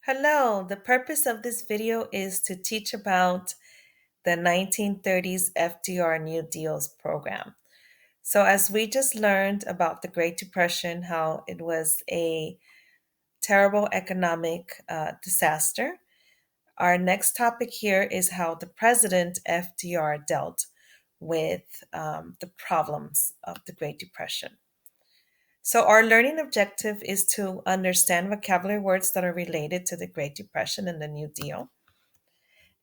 Hello, the purpose of this video is to teach about the 1930s FDR New Deals program. So, as we just learned about the Great Depression, how it was a terrible economic disaster, our next topic here is how the President FDR dealt with the problems of the Great Depression. So, our learning objective is to understand vocabulary words that are related to the Great Depression and the New Deal.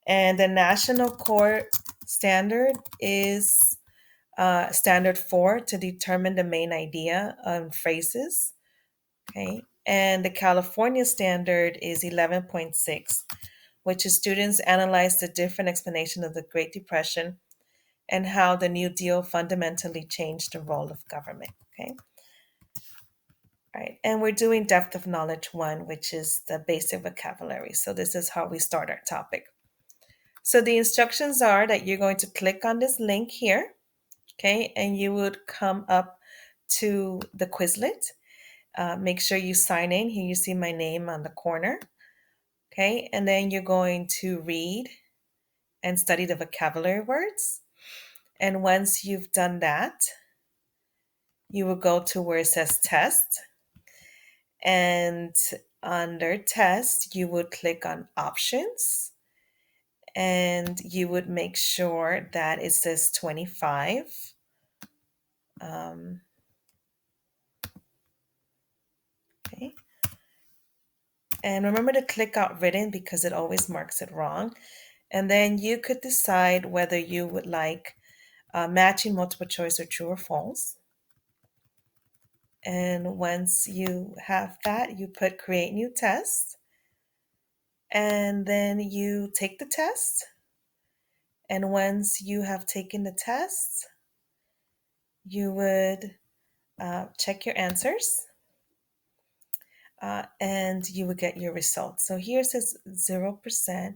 And the national core standard is standard 4 to determine the main idea and phrases. Okay. And the California standard is 11.6, which is students analyze the different explanation of the Great Depression and how the New Deal fundamentally changed the role of government. Okay. All right. And we're doing depth of knowledge 1, which is the basic vocabulary. So this is how we start our topic. So the instructions are that you're going to click on this link here, okay, and you would come up to the Quizlet. Make sure you sign in. Here you see my name on the corner, okay, and then you're going to read and study the vocabulary words. And once you've done that, you will go to where it says test. And under test, you would click on options and you would make sure that it says 25. Um, okay. And remember to click out written because it always marks it wrong. And then you could decide whether you would like matching multiple choice or true or false. And once you have that, you put create new test. And then you take the test. And once you have taken the test, you would check your answers. And you would get your results. So here it says 0%.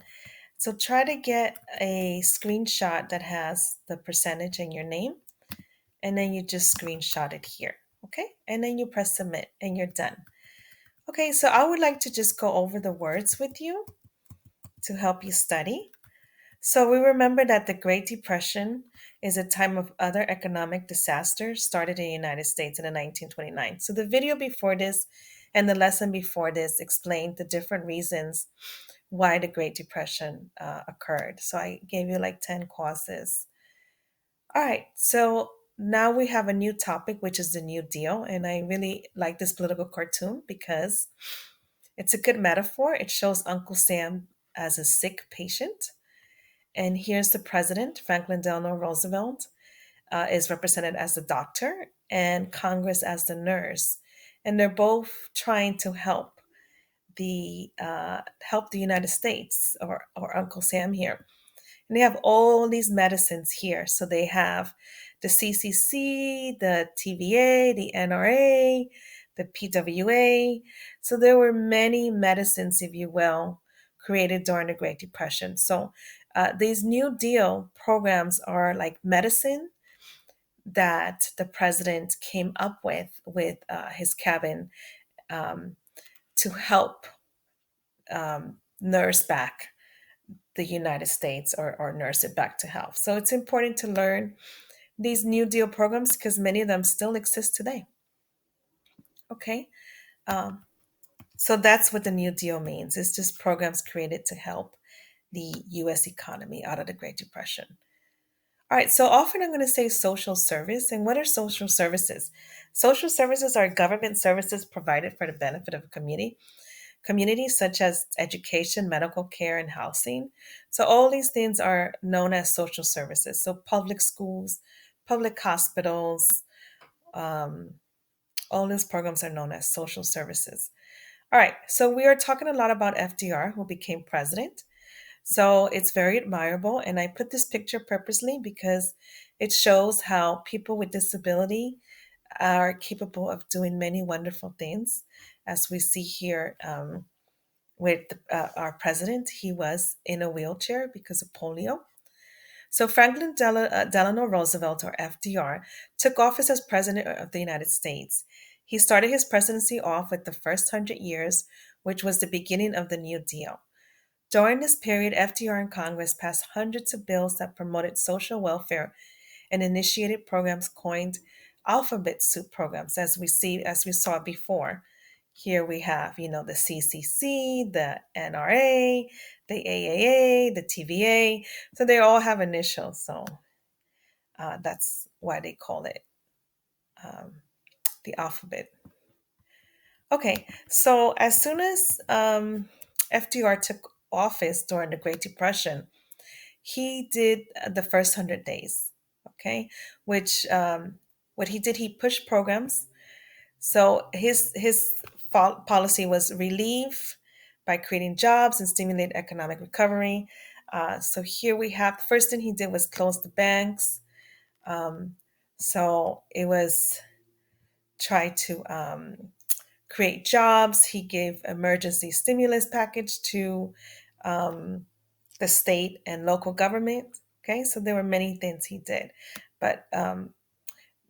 So try to get a screenshot that has the percentage and your name, and then you just screenshot it here. Okay. And then you press submit and you're done. Okay. So I would like to just go over the words with you to help you study. So we remember that the Great Depression is a time of other economic disasters started in the United States in the 1929. So the video before this and the lesson before this explained the different reasons why the Great Depression occurred. So I gave you like 10 causes. All right, so now we have a new topic, which is the New Deal. And I really like this political cartoon because it's a good metaphor. It shows Uncle Sam as a sick patient. And here's the president, Franklin Delano Roosevelt, is represented as the doctor, and Congress as the nurse. And they're both trying to help the United States or Uncle Sam here. And they have all these medicines here. So they have the CCC, the TVA, the NRA, the PWA. So there were many medicines, if you will, created during the Great Depression. So these New Deal programs are like medicine that the president came up with his cabin um, to help nurse back the United States or nurse it back to health. So it's important to learn these New Deal programs because many of them still exist today. Okay. Um, so that's what the New Deal means. It's just programs created to help the US economy out of the Great Depression. All right, so often I'm going to say social service. And what are social services? Social services are government services provided for the benefit of a community. Communities such as education, medical care, and housing. So, all these things are known as social services. So, public schools, public hospitals, um, all these programs are known as social services. All right, so we are talking a lot about FDR, who became president. So, it's very admirable. And I put this picture purposely because it shows how people with disability are capable of doing many wonderful things, as we see here. With our president, he was in a wheelchair because of polio. So Franklin Delano Roosevelt, or FDR, took office as president of the United States. He started his presidency off with the first 100 years which was the beginning of the New Deal. During this period, FDR and Congress passed hundreds of bills that promoted social welfare and initiated programs coined alphabet soup programs, as we saw before. Here we have, the CCC, the NRA, the AAA, the TVA. So they all have initials. So that's why they call it um, the alphabet. Okay, so as soon as FDR took office during the Great Depression, he did the first 100 days. Okay, which what he did, he pushed programs. So his policy was relief by creating jobs and stimulate economic recovery. So here we have the first thing he did was close the banks. Um, so it was try to create jobs. He gave emergency stimulus package to um, the state and local government. Okay, so there were many things he did, but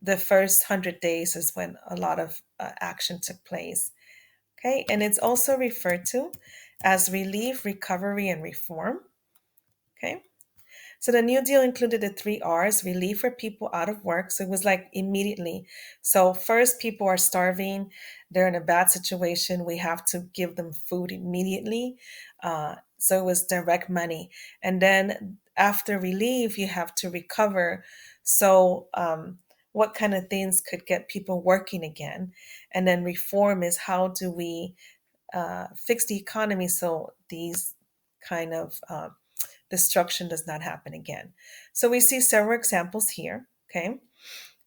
the first 100 days is when a lot of action took place. Okay, and it's also referred to as relief, recovery, and reform. Okay, so the New Deal included the three R's: relief for people out of work. So it was like immediately. So first, people are starving; they're in a bad situation. We have to give them food immediately. So it was direct money, and then after relief, you have to recover. So what kind of things could get people working again? And then reform is how do we fix the economy so these kind of destruction does not happen again. So we see several examples here. Okay.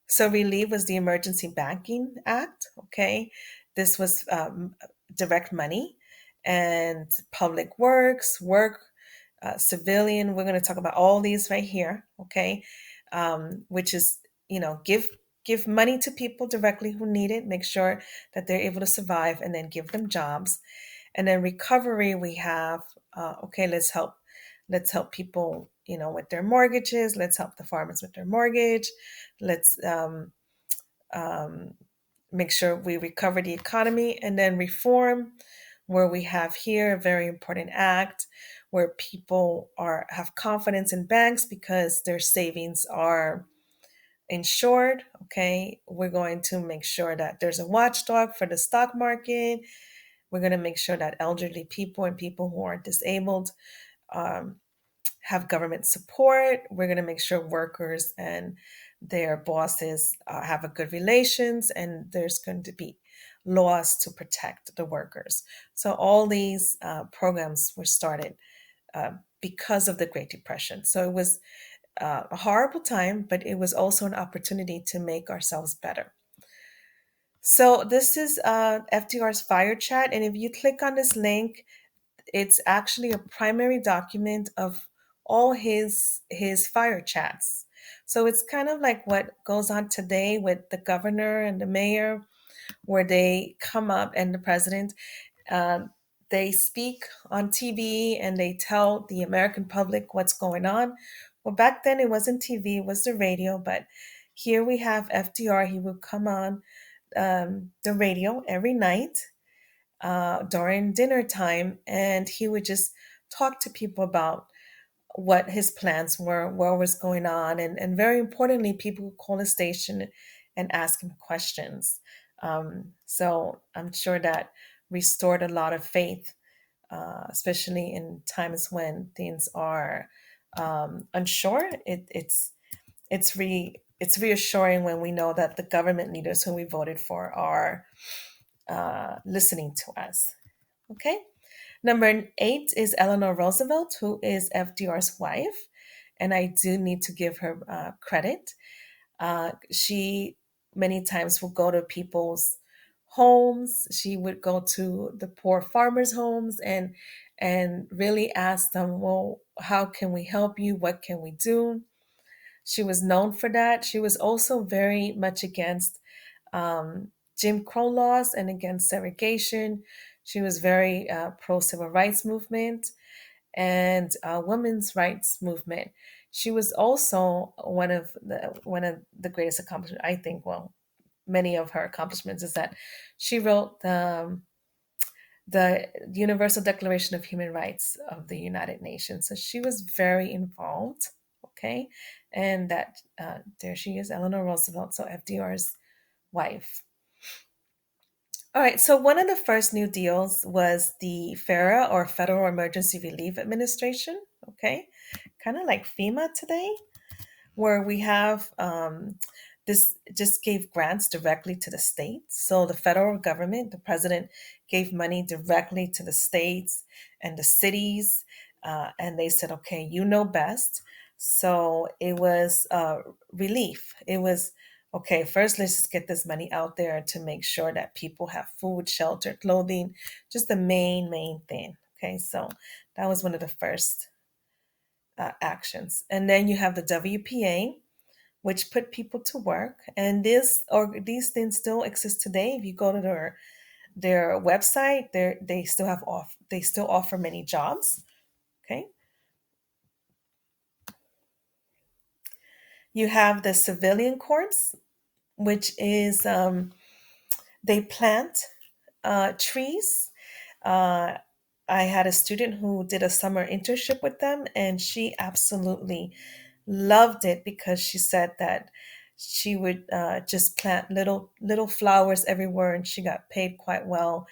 So relief was the Emergency Banking Act. Okay. This was direct money and public works, civilian. We're going to talk about all these right here. Okay. Which is, give money to people directly who need it, make sure that they're able to survive, and then give them jobs. And then recovery, we have okay, let's help people, with their mortgages. Let's help the farmers with their mortgage. Let's um, make sure we recover the economy. And then reform, where we have here a very important act where people are have confidence in banks because their savings are insured. Okay, we're going to make sure that there's a watchdog for the stock market. We're going to make sure that elderly people and people who are disabled um, have government support. We're going to make sure workers and their bosses have a good relations, and there's going to be laws to protect the workers. So all these programs were started because of the Great Depression. So it was a horrible time, but it was also an opportunity to make ourselves better. So this is FDR's Fire Chat, and if you click on this link, it's actually a primary document of all his fire chats. So it's kind of like what goes on today with the governor and the mayor, where they come up and the president, um, they speak on TV and they tell the American public what's going on. Well, back then it wasn't TV, it was the radio, but here we have FDR. He would come on the radio every night during dinner time, and he would just talk to people about what his plans were, what was going on, and very importantly, people would call the station and ask him questions. So I'm sure that restored a lot of faith, especially in times when things are unsure. It's reassuring when we know that the government leaders who we voted for are listening to us. Okay. Number 8 is Eleanor Roosevelt, who is FDR's wife, and I do need to give her credit. She many times would go to people's homes. She would go to the poor farmers' homes and really ask them, well, how can we help you? What can we do? She was known for that. She was also very much against Jim Crow laws and against segregation. She was very pro civil rights movement and women's rights movement. She was also one of the greatest accomplishments. I think. Well, many of her accomplishments is that she wrote the Universal Declaration of Human Rights of the United Nations. So she was very involved. Okay, and that there she is, Eleanor Roosevelt, so FDR's wife. All right, so one of the first New Deals was the FERA, or Federal Emergency Relief Administration. Okay, kind of like FEMA today, where we have this just gave grants directly to the states. So the federal government, the president gave money directly to the states and the cities, and they said, okay, you know best. So it was relief. It was, okay, first let's just get this money out there to make sure that people have food, shelter, clothing, just the main thing. Okay, so that was one of the first actions. And then you have the WPA, which put people to work. And these things still exist today. If you go to their website, they still offer many jobs. Okay. You have the Civilian Corps, which is they plant trees. Uh, I had a student who did a summer internship with them, and she absolutely loved it because she said that she would just plant little flowers everywhere, and she got paid quite well,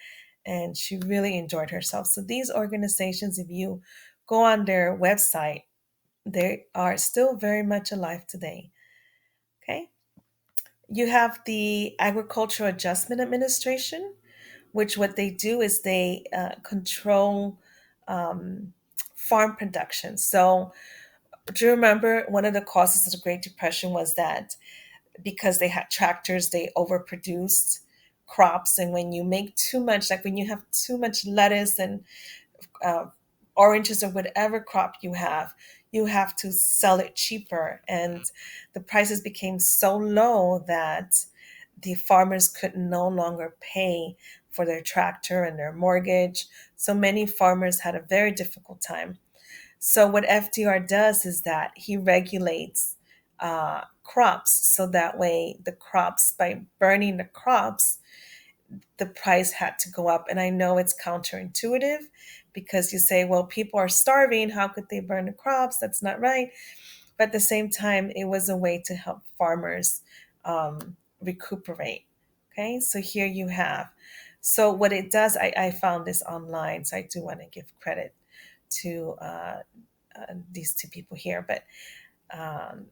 and she really enjoyed herself. So these organizations, if you go on their website, they are still very much alive today. Okay, you have the Agricultural Adjustment Administration, which what they do is they control um, farm production. So do you remember one of the causes of the Great Depression was that because they had tractors, they overproduced crops. And when you make too much, like when you have too much lettuce and uh, oranges or whatever crop you have to sell it cheaper. And the prices became so low that the farmers could no longer pay for their tractor and their mortgage. So many farmers had a very difficult time. So what FDR does is that he regulates crops, so that way the crops, by burning the crops, the price had to go up. And I know it's counterintuitive because you say, well, people are starving. How could they burn the crops? That's not right. But at the same time, it was a way to help farmers recuperate. Okay, so here you have. So what it does, I found this online, so I do want to give credit to these two people here. But um,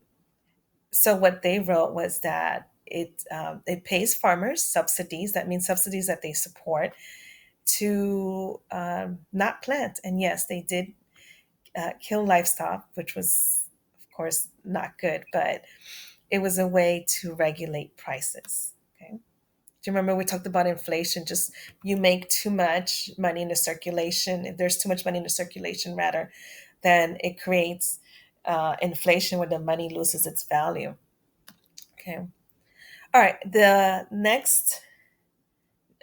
so what they wrote was that it pays farmers subsidies. That means subsidies that they support to not plant. And yes, they did kill livestock, which was, of course, not good, but it was a way to regulate prices. Okay. Do you remember we talked about inflation? Just you make too much money in the circulation. If there's too much money in the circulation, rather, then it creates inflation where the money loses its value. Okay. All right. The next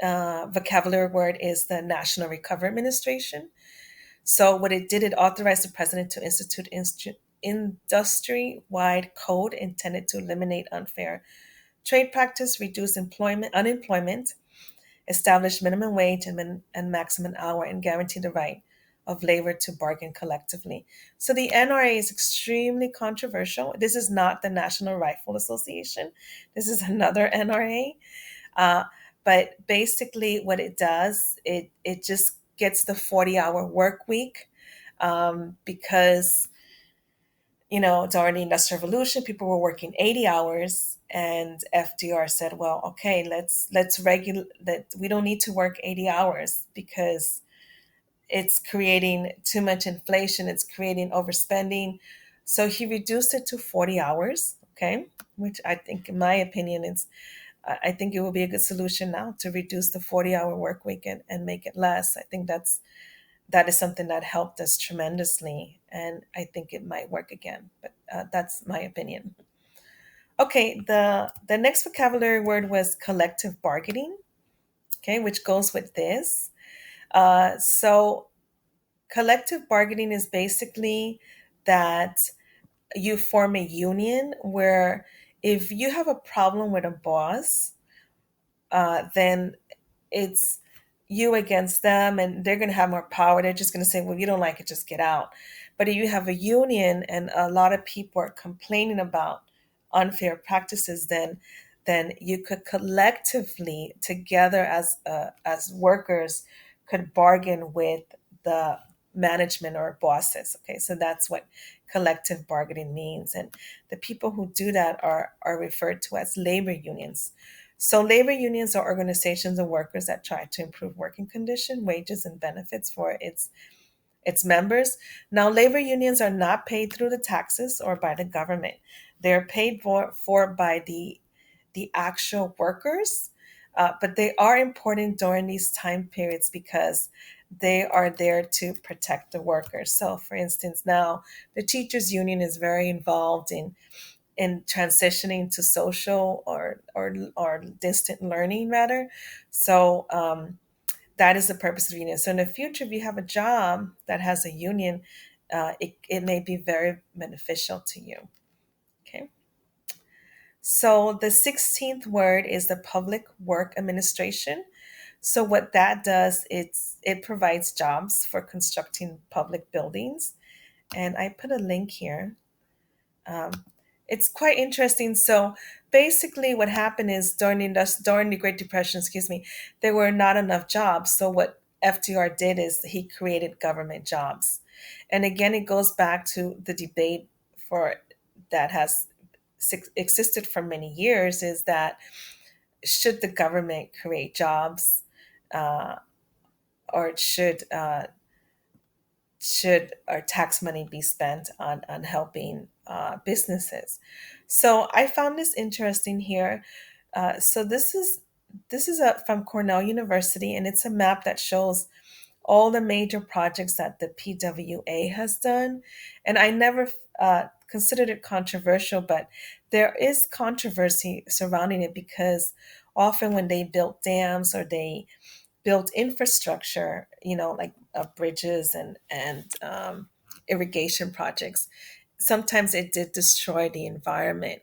vocabulary word is the National Recovery Administration. So what it did, it authorized the president to institute industry-wide code intended to eliminate unfair trade practice, reduce unemployment, establish minimum wage and maximum hour, and guarantee the right of labor to bargain collectively. So the NRA is extremely controversial. This is not the National Rifle Association. This is another NRA. Uh, but basically, what it does, it just gets the 40-hour work week because during the Industrial Revolution, people were working 80 hours, and FDR said, "Well, okay, let's regulate that. We don't need to work 80 hours because it's creating too much inflation. It's creating overspending." So he reduced it to 40 hours. Okay, which I think, in my opinion, I think it will be a good solution now to reduce the 40-hour work week and make it less. I think that is something that helped us tremendously, and I think it might work again. But that's my opinion. Okay, the next vocabulary word was collective bargaining. Okay, which goes with this. So collective bargaining is basically that you form a union where if you have a problem with a boss, then it's you against them, and they're going to have more power. They're just going to say, well, you don't like it, just get out. But if you have a union and a lot of people are complaining about unfair practices, then you could collectively together as workers could bargain with the management or bosses. Okay, so that's what collective bargaining means, and the people who do that are referred to as labor unions. So labor unions are organizations of workers that try to improve working condition, wages, and benefits for its members. Now, labor unions are not paid through the taxes or by the government. They're paid for by the actual workers, but they are important during these time periods because they are there to protect the workers. So, for instance, now the teachers union is very involved in transitioning to social or distant learning rather. So that is the purpose of union. So in the future, if you have a job that has a union, it may be very beneficial to you. Okay. So the 16th word is the Public Work Administration. So what that does, it provides jobs for constructing public buildings. And I put a link here. Um, it's quite interesting. So basically, what happened is during the Great Depression, excuse me, there were not enough jobs. So what FDR did is he created government jobs, and again, it goes back to the debate for that has existed for many years: is that should the government create jobs, uh, or should our tax money be spent on helping businesses? So I found this interesting here. So this is from Cornell University, and it's a map that shows all the major projects that the PWA has done. And I never considered it controversial, but there is controversy surrounding it because often when they built dams or they built infrastructure, like bridges and irrigation projects, sometimes it did destroy the environment.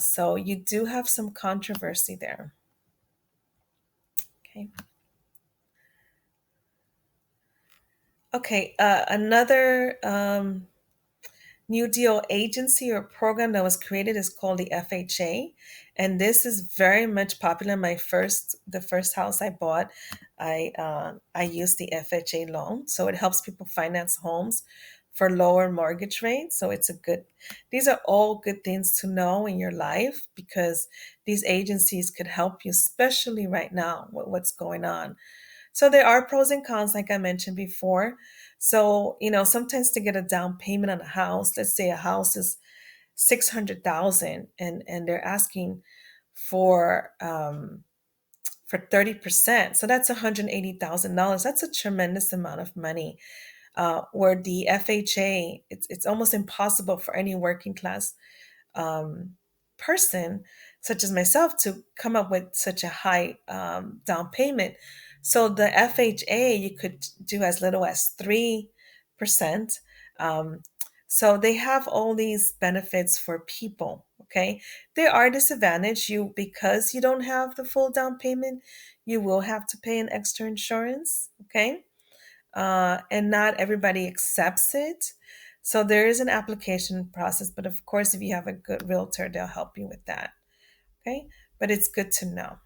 So you do have some controversy there. Okay. Okay. Another New Deal agency or program that was created is called the FHA, and this is very much popular. The first house I bought, I used the FHA loan, so it helps people finance homes for lower mortgage rates. So it's a good. These are all good things to know in your life because these agencies could help you, especially right now with what's going on. So there are pros and cons, like I mentioned before. So, sometimes to get a down payment on a house, let's say a house is 600,000 and they're asking for 30%. So that's $180,000. That's a tremendous amount of money. Where the FHA, it's almost impossible for any working class um, person, such as myself, to come up with such a high down payment. So the FHA, you could do as little as 3%. Um, so they have all these benefits for people. Okay. There are disadvantages. Because you don't have the full down payment, you will have to pay an extra insurance. Okay. And not everybody accepts it. So there is an application process, but of course, if you have a good realtor, they'll help you with that. Okay, but it's good to know.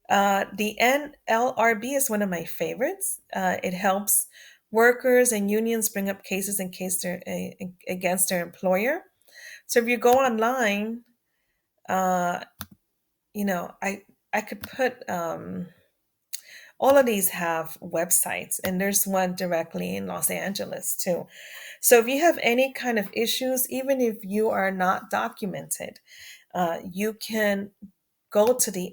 The NLRB is one of my favorites. It helps workers and unions bring up cases in case they're against their employer. So if you go online, uh, I could put all of these have websites, and there's one directly in Los Angeles too. So if you have any kind of issues, even if you are not documented, you can go to the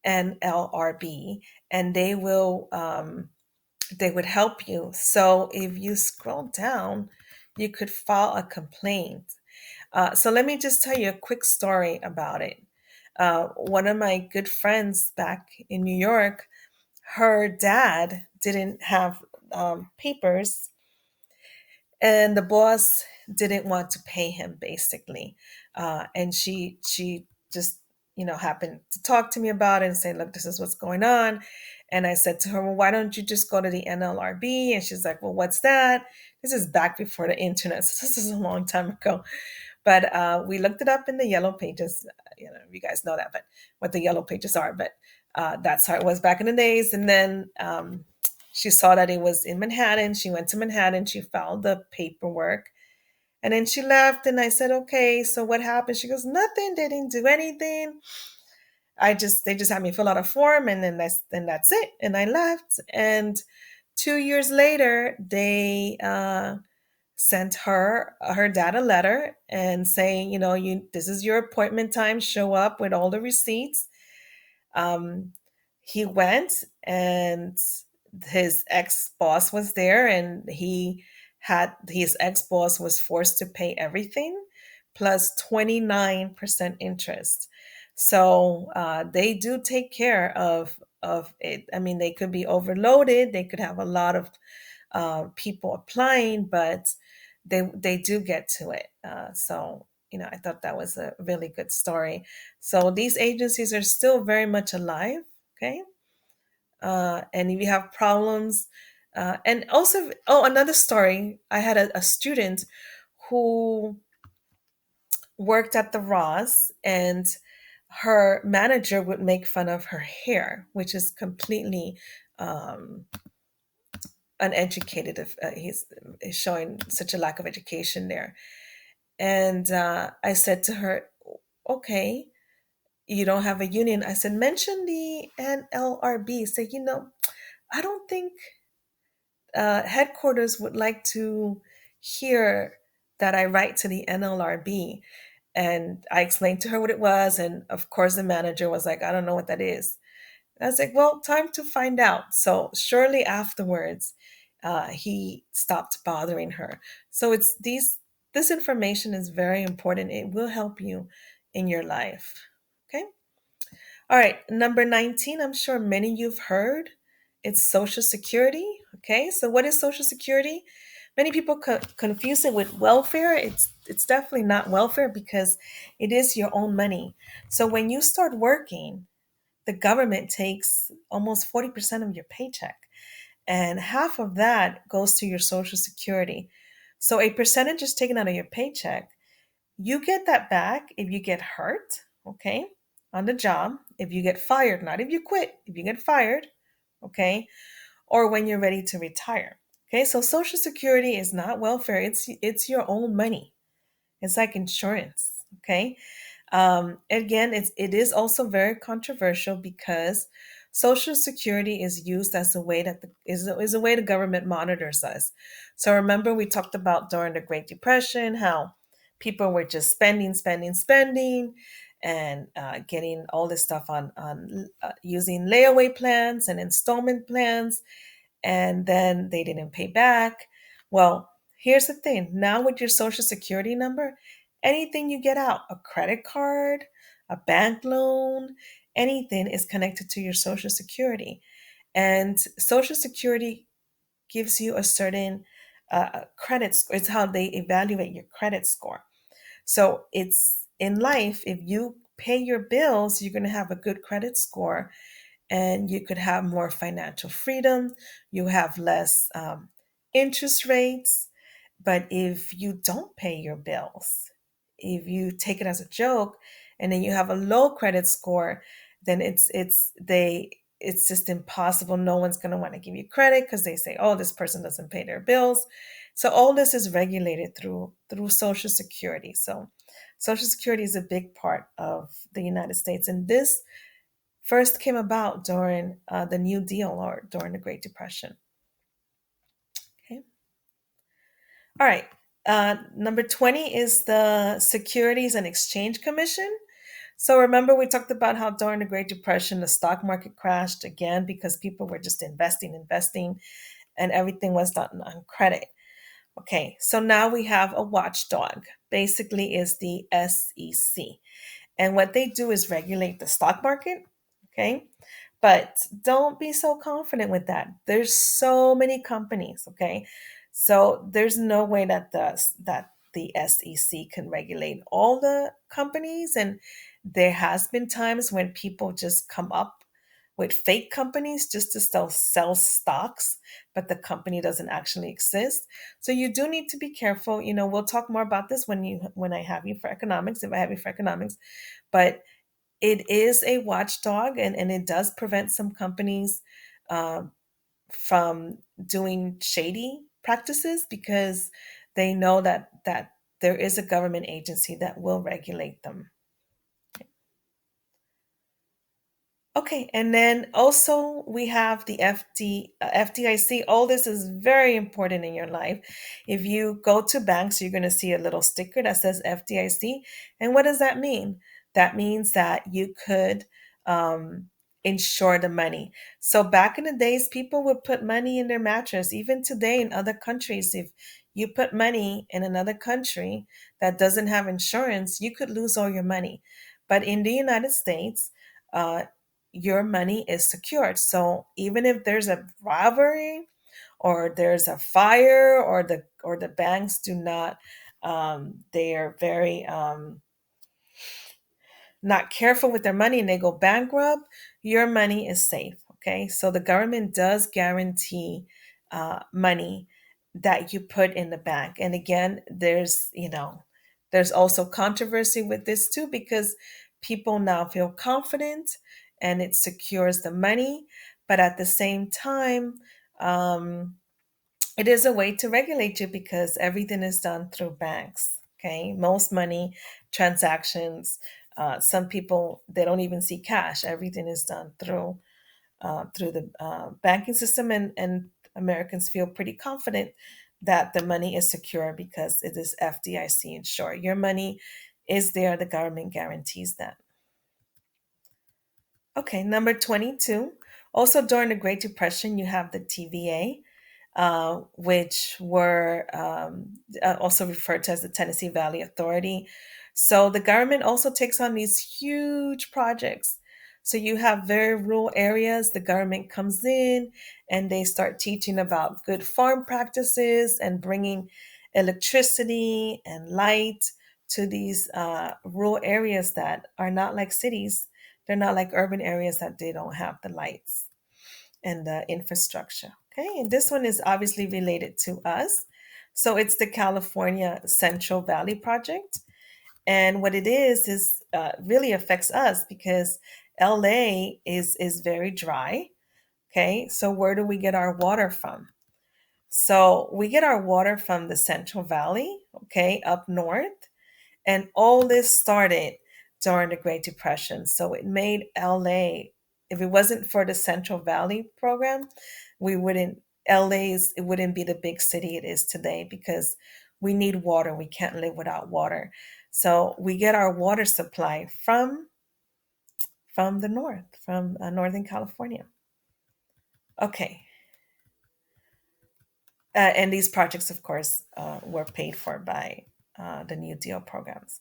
NLRB, and they would help you. So if you scroll down, you could file a complaint. So let me just tell you a quick story about it. One of my good friends back in New York, her dad didn't have papers, and the boss didn't want to pay him basically, and she just happened to talk to me about it and say, look, this is what's going on. And I said to her, well, why don't you just go to the NLRB? And she's like, well, what's that? This is back before the internet. So this is a long time ago. But we looked it up in the yellow pages. You guys know that, but what the yellow pages are. But that's how it was back in the days. And then she saw that it was in Manhattan. She went to Manhattan. She filed the paperwork. And then she left. And I said, okay, so what happened? She goes, nothing. They didn't do anything. They just had me fill out a form, and then that's it. And I left. And 2 years later, they sent her dad a letter and saying, this is your appointment time. Show up with all the receipts. Um, he went, and his ex boss was there, and his ex boss was forced to pay everything plus 29% interest. So they do take care of it. I mean, they could be overloaded. They could have a lot of people applying, but they do get to it. So I thought that was a really good story. So these agencies are still very much alive. Okay, and if you have problems, and also, oh, another story. I had a student who worked at the Ross, and her manager would make fun of her hair, which is completely um, uneducated. If he's showing such a lack of education there. And I said to her, "Okay, you don't have a union." I said, "Mention the NLRB." Say, I don't think headquarters would like to hear that I write to the NLRB. And I explained to her what it was, and of course, the manager was like, "I don't know what that is." I was like, well, time to find out. So shortly afterwards, he stopped bothering her. So this information is very important. It will help you in your life. Okay. All right. Number 19, I'm sure many of you've heard. It's Social Security. Okay. So what is Social Security? Many people confuse it with welfare. It's definitely not welfare because it is your own money. So when you start working, the government takes almost 40% of your paycheck, and half of that goes to your social security. So a percentage is taken out of your paycheck. You get that back if you get hurt, okay, on the job, if you get fired, not if you quit, if you get fired, okay, or when you're ready to retire. Okay, so social security is not welfare, it's your own money. It's like insurance, okay? Again, it is also very controversial because Social Security is used as a way is a way the government monitors us. So remember, we talked about during the Great Depression how people were just spending, spending, spending, and getting all this stuff on using layaway plans and installment plans, and then they didn't pay back. Well, here's the thing, now with your social security number, anything you get out, a credit card, a bank loan, anything is connected to your social security. And social security gives you a certain credit score. It's how they evaluate your credit score. So it's in life, if you pay your bills, you're going to have a good credit score, and you could have more financial freedom. You have less interest rates. But if you don't pay your bills, if you take it as a joke, and then you have a low credit score, then it's just impossible. No one's going to want to give you credit because they say, "Oh, this person doesn't pay their bills." So all this is regulated through Social Security. So Social Security is a big part of the United States, and this first came about during the New Deal or during the Great Depression. Okay. All right. Number 20 is the Securities and Exchange Commission. So remember, we talked about how during the Great Depression, the stock market crashed again because people were just investing, and everything was done on credit. Okay, so now we have a watchdog, basically, is the SEC. And what they do is regulate the stock market. Okay. But don't be so confident with that. There's so many companies. Okay. So there's no way that the SEC can regulate all the companies, and There has been times when people just come up with fake companies just to sell stocks, but the company doesn't actually exist. So you do need to be careful. We'll talk more about this when I have you for economics, if I have you for economics. But it is a watchdog, and it does prevent some companies um, from doing shady practices because they know that there is a government agency that will regulate them. Okay, and then also we have the FDIC. All this is very important in your life. If you go to banks, you're going to see a little sticker that says FDIC. And what does that mean? That means that you could um, insure the money. So back in the days, people would put money in their mattress. Even today in other countries, if you put money in another country that doesn't have insurance, you could lose all your money. But in the United States, uh, your money is secured. So even if there's a robbery or there's a fire or the banks do not they are very not careful with their money and they go bankrupt, your money is safe. Okay, so the government does guarantee money that you put in the bank. And again, there's also controversy with this too because people now feel confident and it secures the money, but at the same time, um, it is a way to regulate you because everything is done through banks. Okay, most money transactions, some people they don't even see cash. Everything is done through the banking system, and Americans feel pretty confident that the money is secure because it is FDIC insured. Your money is there; the government guarantees that. Okay, number 22. Also, during the Great Depression, you have the TVA, which were also referred to as the Tennessee Valley Authority. So the government also takes on these huge projects. So you have very rural areas, the government comes in and they start teaching about good farm practices and bringing electricity and light to these rural areas that are not like cities. They're not like urban areas that they don't have the lights and the infrastructure. Okay, and this one is obviously related to us. So it's the California Central Valley Project. And what it is really affects us because LA is very dry. Okay, so where do we get our water from? So we get our water from the Central Valley, okay, up north. And all this started during the Great Depression. So it made LA, if it wasn't for the Central Valley program, we wouldn't, it wouldn't be the big city it is today because we need water. We can't live without water. So we get our water supply from the north, from Northern California. Okay. And these projects, of course, were paid for by the New Deal programs.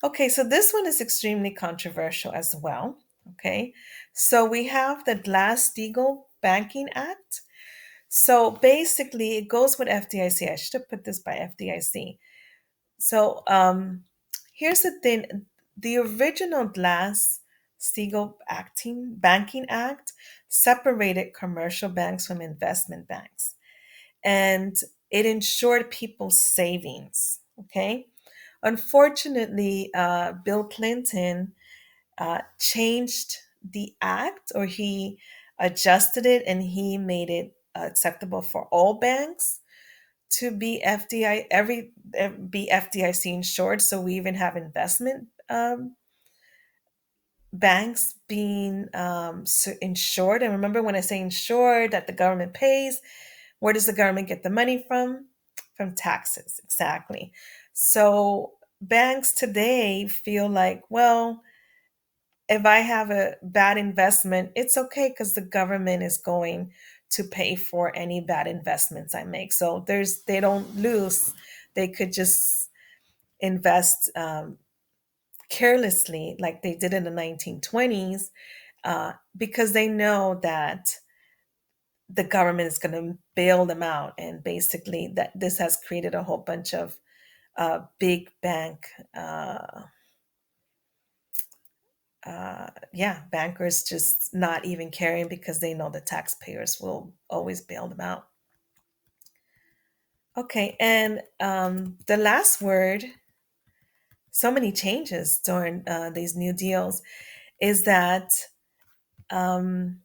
Okay, so this one is extremely controversial as well. Okay, so we have the Glass-Steagall Banking Act. So basically, it goes with FDIC. I should have put this by FDIC. So here's the thing: the original Glass-Steagall Acting Banking Act separated commercial banks from investment banks, and it ensured people's savings. Okay, unfortunately, Bill Clinton changed the act, or he adjusted it and he made it acceptable for all banks to be be FDIC insured. So we even have investment banks being insured. And remember, when I say insured, that the government pays, where does the government get the money from? From taxes, exactly. So banks today feel like, well, if I have a bad investment, it's okay because the government is going to pay for any bad investments I make. So they don't lose. They could just invest carelessly like they did in the 1920s because they know that the government is going to bail them out. And basically, that this has created a whole bunch of big bank yeah, bankers just not even caring because they know the taxpayers will always bail them out. Okay, and the last word, so many changes during these new deals, is that um,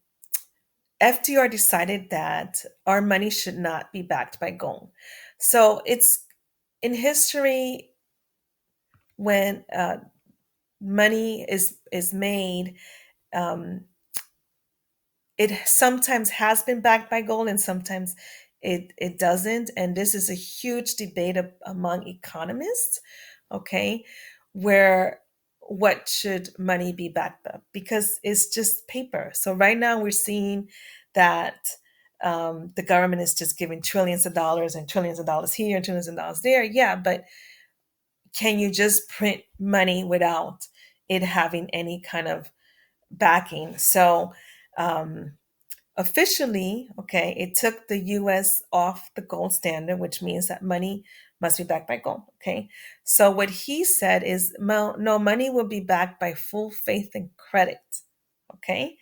FDR decided that our money should not be backed by gold. So it's in history when money is made. Um, it sometimes has been backed by gold and sometimes it doesn't, and this is a huge debate among economists, okay, where what should money be backed up, because it's just paper. So right now we're seeing that the government is just giving trillions of dollars and trillions of dollars here and trillions of dollars there, yeah, but can you just print money without it having any kind of backing? So um, officially, okay, it took the US off the gold standard, which means that money must be backed by gold. Okay. So what he said is no, money will be backed by full faith and credit. Okay.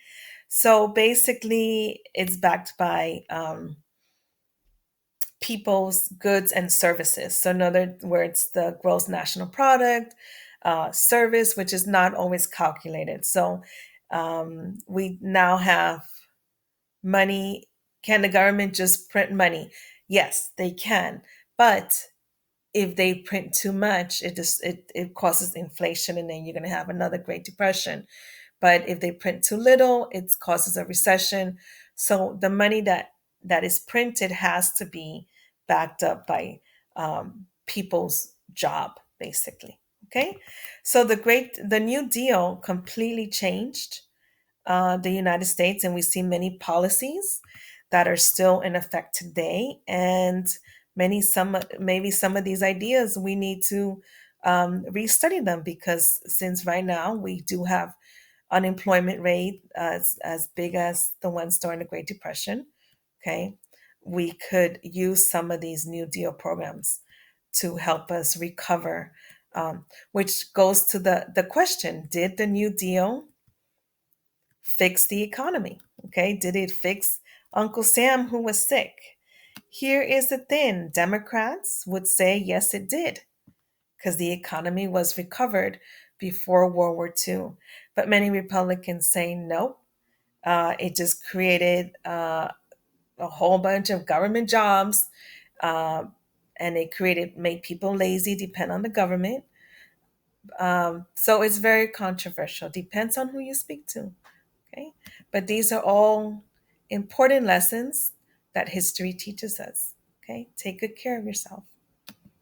So basically, it's backed by people's goods and services. So, in other words, the gross national product, service, which is not always calculated. So, we now have money. Can the government just print money? Yes, they can. But if they print too much, it causes inflation, and then you're going to have another Great Depression. But if they print too little, it causes a recession. So the money that is printed has to be backed up by people's job, basically. Okay, so the New Deal completely changed the United States, and we see many policies that are still in effect today, and maybe some of these ideas we need to restudy them, because since right now we do have unemployment rate as big as the ones during the Great Depression, okay, we could use some of these New Deal programs to help us recover. Which goes to the question: did the New Deal fix the economy? Okay, did it fix Uncle Sam who was sick? Here is the thing: Democrats would say yes, it did, because the economy was recovered before World War II. But many Republicans say no, it just created a whole bunch of government jobs, uh, and it made people lazy, depend on the government. So it's very controversial. Depends on who you speak to. Okay. But these are all important lessons that history teaches us. Okay. Take good care of yourself.